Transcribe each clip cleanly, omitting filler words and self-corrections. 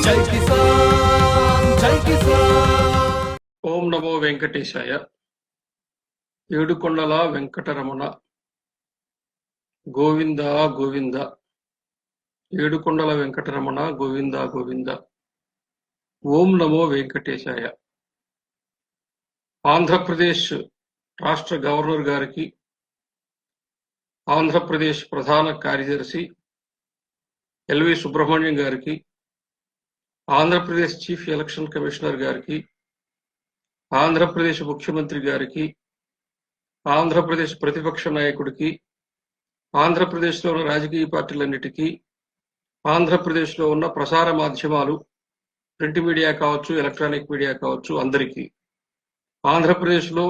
జై కిసాన్ జై కిసాన్. ఓం నమో వెంకటేశాయ. ఏడుకొండల వెంకటరమణ గోవింద గోవింద. ఏడుకొండల వెంకటరమణ గోవింద గోవింద. ఓం నమో వెంకటేశాయ. ఆంధ్రప్రదేశ్ రాష్ట్ర గవర్నర్ గారికి, ఆంధ్రప్రదేశ్ ప్రధాన కార్యదర్శి ఎల్వి సుబ్రహ్మణ్యం గారికి, ఆంధ్రప్రదేశ్ చీఫ్ ఎలక్షన్ కమిషనర్ గారికి, ఆంధ్రప్రదేశ్ ముఖ్యమంత్రి గారికి, ఆంధ్రప్రదేశ్ ప్రతిపక్ష నాయకుడికి, ఆంధ్రప్రదేశ్లో ఉన్న రాజకీయ పార్టీలన్నిటికీ, ఆంధ్రప్రదేశ్లో ఉన్న ప్రసార మాధ్యమాలు, ప్రింట్ మీడియా కావచ్చు, ఎలక్ట్రానిక్ మీడియా కావచ్చు, అందరికీ, ఆంధ్రప్రదేశ్లో,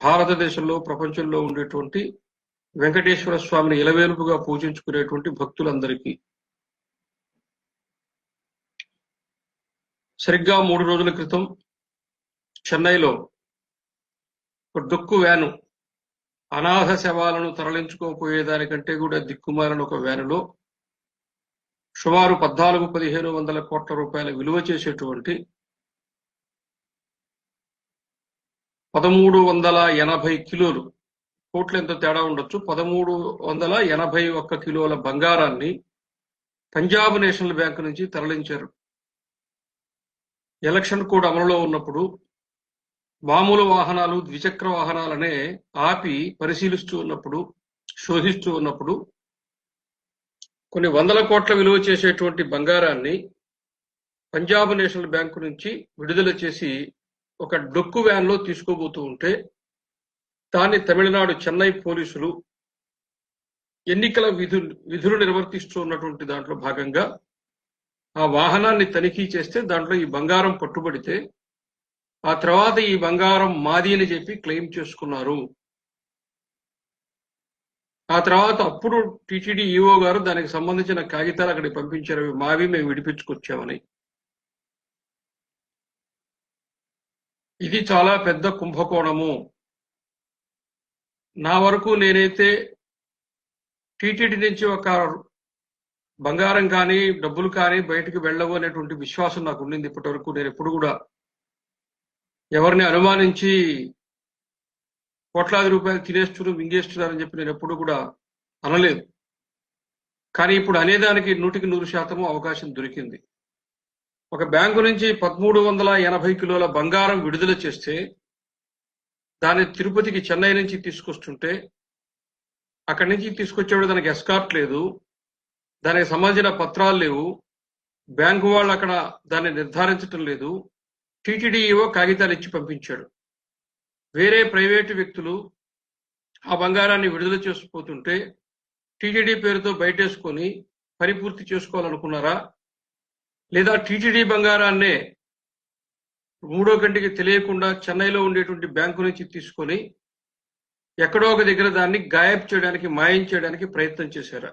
భారతదేశంలో, ప్రపంచంలో ఉండేటువంటి వెంకటేశ్వర స్వామిని ఇలవేలుపుగా పూజించుకునేటువంటి భక్తులందరికీ సరిగ్గా 3 రోజుల క్రితం చెన్నైలో ఒక డొక్కు వ్యాను, అనాథ శవాలను తరలించుకోపోయేదానికంటే కూడా దిక్కుమాలిన ఒక వ్యానులో సుమారు 14,000-1,500 కోట్ల రూపాయల విలువ చేసేటువంటి 1,380 కిలోలు, కోట్లు ఎంత తేడా ఉండొచ్చు, 1,381 కిలోల బంగారాన్ని పంజాబ్ నేషనల్ బ్యాంక్ నుంచి తరలించారు. ఎలక్షన్ కోడ్ అమలులో ఉన్నప్పుడు మామూలు వాహనాలు, ద్విచక్ర వాహనాలనే ఆపి పరిశీలిస్తూ ఉన్నప్పుడు, శోధిస్తూ ఉన్నప్పుడు కొన్ని 100 కోట్ల విలువ చేసేటువంటి బంగారాన్ని పంజాబ్ నేషనల్ బ్యాంకు నుంచి విడుదల చేసి ఒక డొక్కు వ్యాన్లో తీసుకోబోతూ ఉంటే దాన్ని తమిళనాడు చెన్నై పోలీసులు ఎన్నికల విధులు నిర్వర్తిస్తూ ఉన్నటువంటి దాంట్లో భాగంగా ఆ వాహనాన్ని తనిఖీ చేస్తే దాంట్లో ఈ బంగారం పట్టుబడితే ఆ తర్వాత ఈ బంగారం మాది అని చెప్పి క్లెయిమ్ చేసుకున్నారు. ఆ తర్వాత అప్పుడు టీటీడీ ఈఓ గారు దానికి సంబంధించిన కాగితాలు అక్కడికి పంపించారు, అవి మావి, మేము విడిపించుకొచ్చామని. ఇది చాలా పెద్ద కుంభకోణము. నా వరకు నేనైతే టీటీడీ నుంచి ఒక బంగారం కానీ డబ్బులు కానీ బయటికి వెళ్ళవు అనేటువంటి విశ్వాసం నాకు ఉండింది ఇప్పటి వరకు. నేను ఎప్పుడు కూడా ఎవరిని అనుమానించి కోట్లాది రూపాయలు తినేస్తున్నారు, మింగేస్తున్నారని చెప్పి నేను ఎప్పుడు కూడా అనలేదు. కానీ ఇప్పుడు అనేదానికి 100% అవకాశం దొరికింది. ఒక బ్యాంకు నుంచి 1,380 కిలోల బంగారం విడుదల చేస్తే దాన్ని తిరుపతికి, చెన్నై నుంచి తీసుకొస్తుంటే అక్కడి నుంచి తీసుకొచ్చేవాడు దానికి ఎస్కార్ట్ లేదు, దానికి సంబంధించిన పత్రాలు లేవు, బ్యాంకు వాళ్ళు అక్కడ దాన్ని నిర్ధారించటం లేదు. టీటీడీఓ కాగితాలు ఇచ్చి పంపించాడు. వేరే ప్రైవేటు వ్యక్తులు ఆ బంగారాన్ని విడుదల చేసుకుపోతుంటే టీటీడీ పేరుతో బయటేసుకొని పరిపూర్తి చేసుకోవాలనుకున్నారా, లేదా టీటీడీ బంగారాన్నే 3వ కంటికి తెలియకుండా చెన్నైలో ఉండేటువంటి బ్యాంకు నుంచి తీసుకొని ఎక్కడో ఒక దగ్గర దాన్ని గాయబ్ చేయడానికి, మాయం చేయడానికి ప్రయత్నం చేశారా?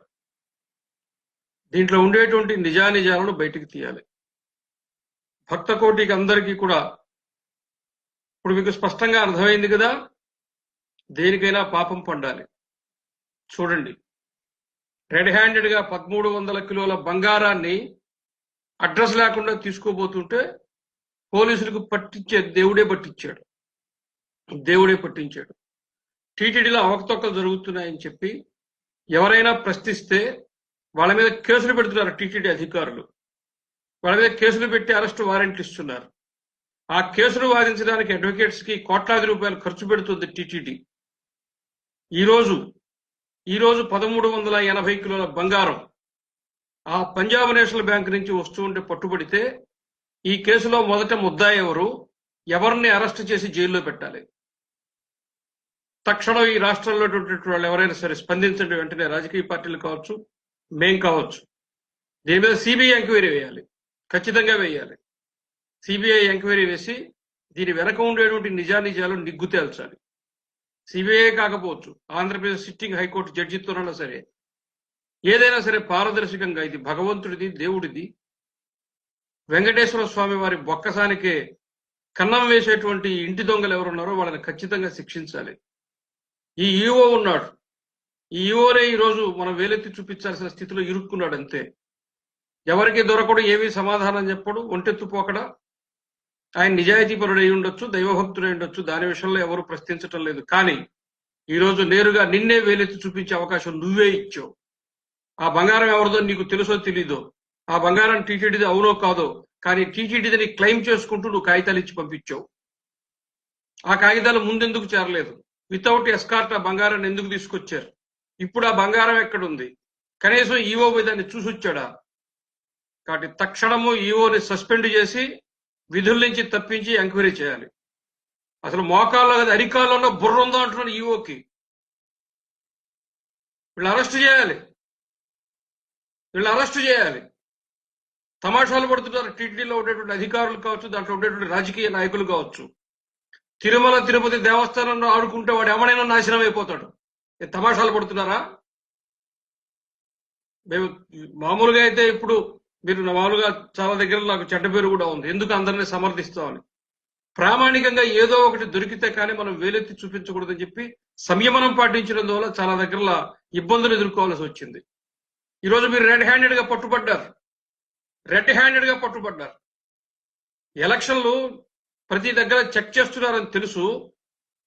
దీంట్లో ఉండేటువంటి నిజానిజాలను బయటికి తీయాలి. భక్త కోటికి అందరికీ కూడా ఇప్పుడు మీకు స్పష్టంగా అర్థమైంది కదా, దేనికైనా పాపం పండాలి. చూడండి, రెడ్ హ్యాండెడ్గా 1,300 కిలోల బంగారాన్ని అడ్రస్ లేకుండా తీసుకోబోతుంటే పోలీసులకు పట్టించే దేవుడే పట్టించాడు. టీటీడీలో అవకతవకలు జరుగుతున్నాయని చెప్పి ఎవరైనా ప్రశ్నిస్తే వాళ్ళ మీద కేసులు పెడుతున్నారు టీటీడీ అధికారులు. వాళ్ళ మీద కేసులు పెట్టి అరెస్టు వారెంట్లు ఇస్తున్నారు. ఆ కేసులు వాదించడానికి అడ్వకేట్స్ కి కోట్లాది రూపాయలు ఖర్చు పెడుతుంది టీటీడీ. ఈరోజు 1,380 కిలోల బంగారం ఆ పంజాబ్ నేషనల్ బ్యాంక్ నుంచి వస్తూ ఉంటే పట్టుబడితే ఈ కేసులో మొదట ముద్దాయి ఎవరిని అరెస్ట్ చేసి జైల్లో పెట్టాలి. తక్షణం ఈ రాష్ట్రంలో వాళ్ళు ఎవరైనా సరే స్పందించండి, వెంటనే రాజకీయ పార్టీలు కావచ్చు, మేం కావచ్చు. దీని మీద సిబిఐ ఎంక్వైరీ వేయాలి, ఖచ్చితంగా వేయాలి. సిబిఐ ఎంక్వైరీ వేసి దీని వెనక ఉండేటువంటి నిజానిజాలు నిగ్గు తేల్చాలి. సిబిఐ కాకపోవచ్చు, ఆంధ్రప్రదేశ్ సిట్టింగ్ హైకోర్టు జడ్జితోనైనా సరే, ఏదైనా సరే పారదర్శకంగా, ఇది భగవంతుడిది, దేవుడిది, వెంకటేశ్వర స్వామి వారి బొక్కసానికే కన్నం వేసేటువంటి ఇంటి దొంగలు ఎవరున్నారో వాళ్ళని ఖచ్చితంగా శిక్షించాలి. ఈ ఈఓ ఉన్నాడు, ఈ ఈఓనే ఈరోజు మనం వేలెత్తి చూపించాల్సిన స్థితిలో ఇరుక్కున్నాడు అంతే. ఎవరికి దొరకడు, ఏమీ సమాధానం చెప్పడు, ఒంటెత్తు పోకడా. ఆయన నిజాయితీపరుడై ఉండొచ్చు, దైవభక్తుడై ఉండొచ్చు, దాని విషయంలో ఎవరు ప్రశ్నించటం లేదు. కానీ ఈ రోజు నేరుగా నిన్నే వేలెత్తి చూపించే అవకాశం నువ్వే ఇచ్చావు. ఆ బంగారం ఎవరిదో నీకు తెలుసో తెలీదో, ఆ బంగారం టీటీడీది అవునో కాదో, కానీ టీటీడీదని క్లెయిమ్ చేసుకుంటూ నువ్వు కాగితాలు ఇచ్చి పంపించావు. ఆ కాగితాలు ముందెందుకు చేరలేదు? వితౌట్ ఎస్కార్ట్ ఆ బంగారాన్ని ఎందుకు తీసుకొచ్చారు? ఇప్పుడు ఆ బంగారం ఎక్కడుంది? కనీసం ఈవో దాన్ని చూసొచ్చాడా? కాబట్టి తక్షణము ఈవోని సస్పెండ్ చేసి విధుల నుంచి తప్పించి ఎంక్వైరీ చేయాలి. అసలు మోకాల్లో కదా అరికాల్లో బుర్ర ఉందా అంటున్నాడు ఈవోకి. వీళ్ళు అరెస్ట్ చేయాలి, వీళ్ళు అరెస్ట్ చేయాలి. తమాషాలు పడుతున్నారు టీటీడీలో ఉండేటువంటి అధికారులు కావచ్చు, దాంట్లో ఉండేటువంటి రాజకీయ నాయకులు కావచ్చు. తిరుమల తిరుపతి దేవస్థానంలో ఆడుకుంటే వాడు ఎవడైనా నాశనం అయిపోతాడు. తమాషాలు పడుతున్నారా? మేము మామూలుగా అయితే ఇప్పుడు మీరు మామూలుగా చాలా దగ్గర నాకు చెడ్డ పేరు కూడా ఉంది, ఎందుకు అందరినీ సమర్థిస్తామని. ప్రామాణికంగా ఏదో ఒకటి దొరికితే కానీ మనం వేలెత్తి చూపించకూడదని చెప్పి సంయమనం పాటించడం వల్ల చాలా దగ్గర ఇబ్బందులు ఎదుర్కోవాల్సి వచ్చింది. ఈరోజు మీరు రెడ్ హ్యాండెడ్ గా పట్టుబడ్డారు, రెడ్ హ్యాండెడ్ గా పట్టుబడ్డారు. ఎలక్షన్లు ప్రతి దగ్గర చెక్ చేస్తున్నారని తెలుసు,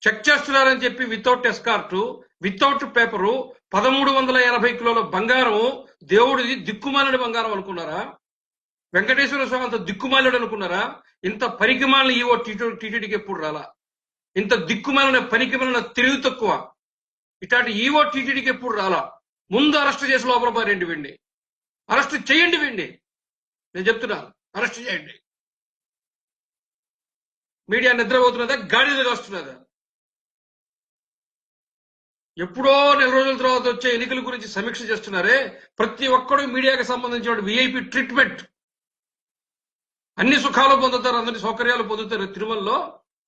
చెక్ చేస్తున్నారని చెప్పి వితౌట్ ఎస్కార్ట్, వితౌట్ పేపరు 1380 కిలోల బంగారం దేవుడిది దిక్కుమాలిన బంగారం అనుకున్నారా? వెంకటేశ్వర స్వామి అంత దిక్కుమాలుడు అనుకున్నారా? ఇంత పనికిమాలిన ఈవో టీటీడీకి ఎప్పుడు రాలా? ఇంత దిక్కుమాలిన పనికిమాలిన తెలివి తక్కువ ఇట్లాంటి ఈవో టీటీడీకి ఎప్పుడు రాలా? ముందు అరెస్ట్ చేసి లోపల పారేయండి వీడిని, అరెస్ట్ చేయండి వీడిని. నేను చెప్తున్నాను, అరెస్ట్ చేయండి. మీడియా నిద్రపోతున్నదా, గాడిదగా వస్తున్నదా? ఎప్పుడో నెల రోజుల తర్వాత వచ్చే ఎన్నికల గురించి సమీక్ష చేస్తున్నారే, ప్రతి ఒక్కడు మీడియాకి సంబంధించిన విఐపి ట్రీట్మెంట్, అన్ని సుఖాలు పొందుతారు, అందరి సౌకర్యాలు పొందుతారు. తిరుమలలో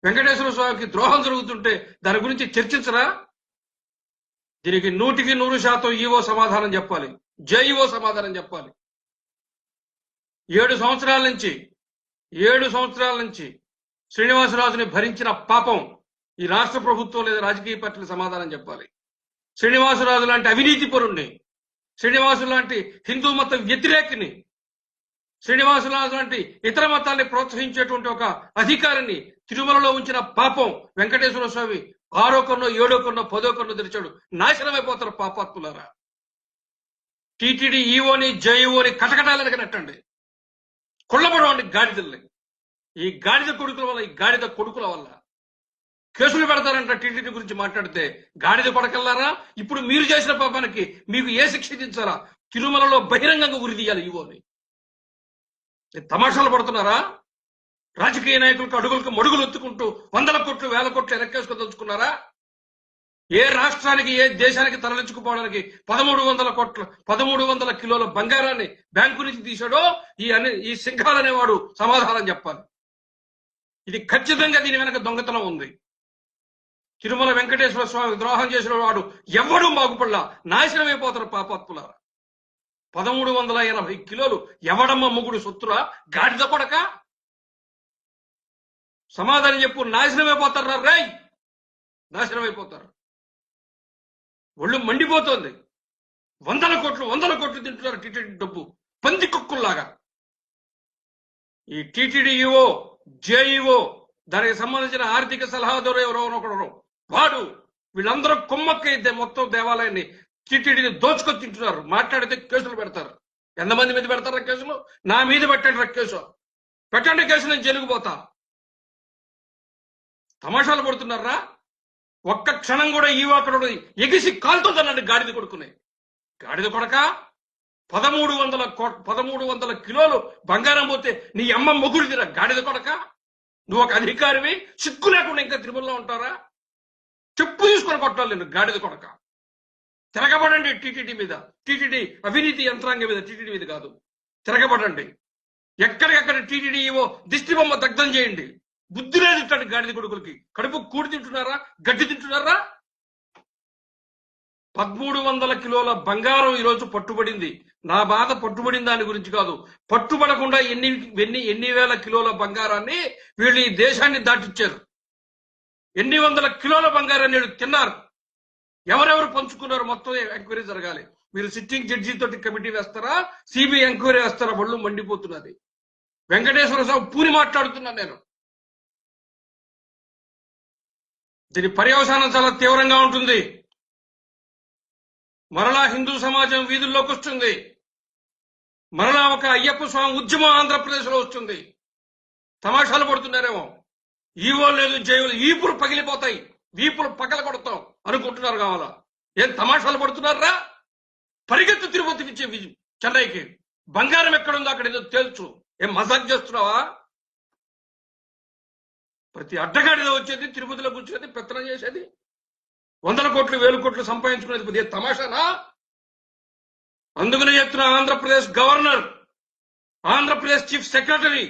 వెంకటేశ్వర స్వామికి ద్రోహం జరుగుతుంటే దాని గురించి చర్చించరా? దీనికి 100% ఈవో సమాధానం చెప్పాలి, జేఈఓ సమాధానం చెప్పాలి. 7 సంవత్సరాల నుంచి శ్రీనివాసరాజుని భరించిన పాపం ఈ రాష్ట్ర ప్రభుత్వం లేదా రాజకీయ పార్టీలు సమాధానం చెప్పాలి. శ్రీనివాసరాజు లాంటి అవినీతి పరుణ్ణి, శ్రీనివాసు లాంటి హిందూ మత వ్యతిరేకిని, శ్రీనివాసరాజు లాంటి ఇతర మతాల్ని ప్రోత్సహించేటువంటి ఒక అధికారిని తిరుమలలో ఉంచిన పాపం వెంకటేశ్వర స్వామి 6వ కన్నో 7వ కన్నో 10వ కన్నో తెరిచాడు. నాశనమైపోతారు పాపాత్ములారా. టీటీడీ ఈవోని జేఈఓని కటకటాలకు నెట్టండి, కొల్లబడవండి గాడిదల్ని. ఈ గాడిద కొడుకుల వల్ల కేసులు పెడతారంట. టీటీడీ గురించి మాట్లాడితే గాడిద కొడకల్లారా, ఇప్పుడు మీరు చేసిన పాపానికి మీకు ఏ శిక్ష విధించాలా? తిరుమలలో బహిరంగంగా ఉరిదీయాలి ఈవోని. తమాషాలు పడుతున్నారా? రాజకీయ నాయకులకు అడుగులకు మడుగులు ఎత్తుకుంటూ 100 కోట్లు 1000 కోట్లు ఎనక్కేసుకోదలుచుకున్నారా? ఏ రాష్ట్రానికి ఏ దేశానికి తరలించుకుపోవడానికి 1300 కిలోల బంగారాన్ని బ్యాంకు నుంచి తీశాడో ఈ సింఘాల్ అనేవాడు సమాధానం చెప్పాలి. ఇది ఖచ్చితంగా దీని వెనక దొంగతనం ఉంది. తిరుమల వెంకటేశ్వర స్వామి ద్రోహం చేసిన వాడు ఎవడూ బాగుపడలా, నాశనమైపోతారు పాపాత్ములారా. 1380 కిలోలు ఎవడమ్మ మొగుడు సొత్తురా? గాడిద కొడక, సమాధానం చెప్పు. నాశనమైపోతారా రై, నాశనమైపోతారు. ఒళ్ళు మండిపోతోంది. 100 కోట్లు తింటున్నారు టీటీడీ డబ్బు పంది కుక్కుల్లాగా. ఈ టీటీడీ ఈవో జేఈఓ దానికి సంబంధించిన ఆర్థిక సలహాదారు ఎవరో వాడు వీళ్ళందరూ కుమ్మక్కైతే మొత్తం దేవాలయాన్ని టీటీడీని దోచుకొని తింటున్నారు. మాట్లాడితే కేసులు పెడతారు. ఎంతమంది మీద పెడతారా కేసులు? నా మీద పెట్టండి కేసు, పెట్టండి కేసు, నేను జైలుకు పోతా. తమాషాలు పడుతున్నారా? ఒక్క క్షణం కూడా ఈవో అక్కడ ఎగిసి కాలుతుందనండి గాడిద కొడుకునే. గాడిద కొడక 1300 కిలోలు బంగారం పోతే నీ అమ్మ మొగుడిదిరా గాడిద కొడక. నువ్వు ఒక అధికారివి, సిగ్గు లేకుండా ఇంకా తిరుమలలో ఉంటారా? చెప్పు తీసుకొని కొట్టాలి నేను, గాడిద కొడక. తిరగబడండి టీటీడీ మీద, టీటీడీ అవినీతి యంత్రాంగం మీద, టీటీడీ మీద కాదు. తిరగబడండి, ఎక్కడికక్కడ టీటీడీ ఏవో దిష్టి బొమ్మ దగ్ధం చేయండి. బుద్ధి లేదు ఇట్లాంటి గాడిద కొడుకులకి. కడుపు కూడి తింటున్నారా, గడ్డి తింటున్నారా? 1300 కిలోల బంగారం ఈరోజు పట్టుబడింది. నా బాధ పట్టుబడిన దాని గురించి కాదు, పట్టుబడకుండా ఎన్ని వేల కిలోల బంగారాన్ని వీళ్ళు ఈ దేశాన్ని దాటిచ్చారు. ఎన్ని వందల కిలోల బంగారాన్ని తిన్నారు. ఎవరెవరు పంచుకున్నారు మొత్తం ఎంక్వైరీ జరగాలి. మీరు సిట్టింగ్ జడ్జి తోటి కమిటీ వేస్తారా, సిబిఐ ఎంక్వైరీ వేస్తారా? ఒళ్ళు మండిపోతున్నది. వెంకటేశ్వరరావు పూని మాట్లాడుతున్నాను నేను. దీని పర్యవసానం చాలా తీవ్రంగా ఉంటుంది. మరలా హిందూ సమాజం వీధుల్లోకి వస్తుంది. మరలా ఒక అయ్యప్ప స్వామి ఉద్యమం ఆంధ్రప్రదేశ్ లో వస్తుంది. తమాషాలు పడుతున్నారేమో. ఈవో లేదు, జైలు, ఈపులు పగిలిపోతాయి, వీపులు పగల కొడతాం అనుకుంటున్నారు. కావాలా? ఏం తమాషాలు పడుతున్నారా? పరిగెత్తు తిరుపతికి, చెన్నైకి. బంగారం ఎక్కడుందో అక్కడ ఏదో తెలుసు. ఏం మజాక్ చేస్తున్నావా? ప్రతి అడ్డగాడిలో వచ్చేది, తిరుపతిలో కూర్చునేది, పెత్తనం చేసేది, 100 కోట్లు 1000 కోట్లు సంపాదించుకునేది కొద్దిగా తమాషానా? అందుకనే చెప్తున్నా, Andhra Pradesh governor, Andhra Pradesh chief secretary,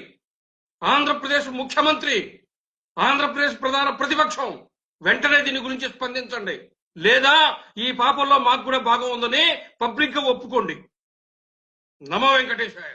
Andhra Pradesh ముఖ్యమంత్రి, ఆంధ్రప్రదేశ్ ప్రధాన ప్రతిపక్షం వెంటనే దీని గురించి స్పందించండి. లేదా ఈ పాపంలో మాకు కూడా భాగం ఉందని పబ్లిక్ గా ఒప్పుకోండి. నమో వెంకటేశాయ.